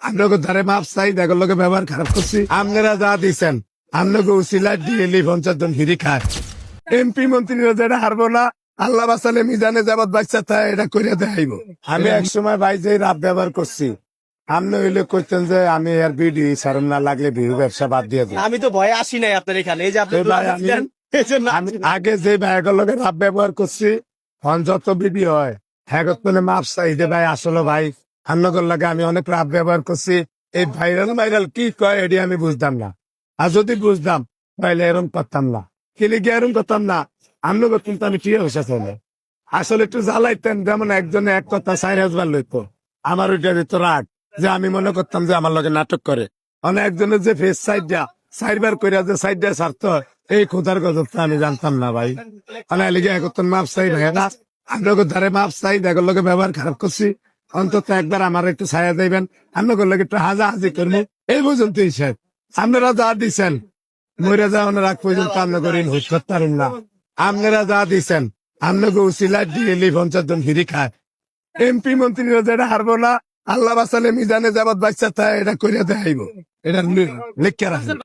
আপনাকে ধারে মাপ চাই দেখো লোকে ব্যবহার খারাপ করছি আপনারা যা দিচ্ছেন আপনাকে উচিলা ডিএলি 50 জন ফিরি খায় এমপি মন্ত্রীরা যেটা হারবো না আল্লাহ বাসালে মিজানে যাবত বাচ্চা তাই এটা করে দেখাইব আমি এক সময় ভাই যে রাব ব্যবহার করছি আপনি হইলে করতেন যে আমি আর বিডি সারম না লাগলে বিহু ব্যবসা বাদ দিয়ে দিই আমি তো ভয়ে আসি নাই আপনার এখানে, এই যে আপনি এই ভাই আমি- আমি আগে যে ভাইয়ের লগে রাব ব্যবহার করছি এখন যত বিডি হয় হ্যাঁ মাপ চাই যে ভাই আসলে ভাই আপনাদের লাগে আমি অনেক রাব ব্যবহার করছি এই ভাইরাল কি কয় এটি আমি বুঝতাম না আর যদি বুঝতাম তাহলে এরম করতাম না খেলে গিয়ে এরম করতাম না আপনাকে কিন্তু আমি ঠিক হয়েছে চলে আসলে একটু জ্বালাইতেন যেমন একজনে এক কথা 4,000 লইতো আমার ওইটা ভিতর রাগ যে আমি মনে করতাম যে আমার লগে নাটক করে অনেক একজনের যে ফেস সাইডবার করে যে সাইডটা ছাড়তো এই খোদার গজবটা আমি জানতাম না ভাই অনেক লিগে একত্র মাপ চাই ভাই না আপনাকে ধারে মাপ চাই দেখো লোকে ব্যবহার খারাপ করছি অন্তত একবার আমার একটু ছায়া দিবেন আপনাকে লোক একটু হাজাহাজি করবো এই পর্যন্ত হিসেব আপনারা যা দিচ্ছেন মরে যাওয়ার রাগ পর্যন্ত আপনাকে ঋণ হুশ করতে পারেন না আপনারা যা দিচ্ছেন আপনাকে উচিলা ডিএলি 50 জন ফিরি খায় এমপি মন্ত্রীরা যেটা হারবো না আল্লাহ বাসালে মিজানে যাবত বাচ্চা তাই এটা করে দেখাইব এটা লিখে রাখেন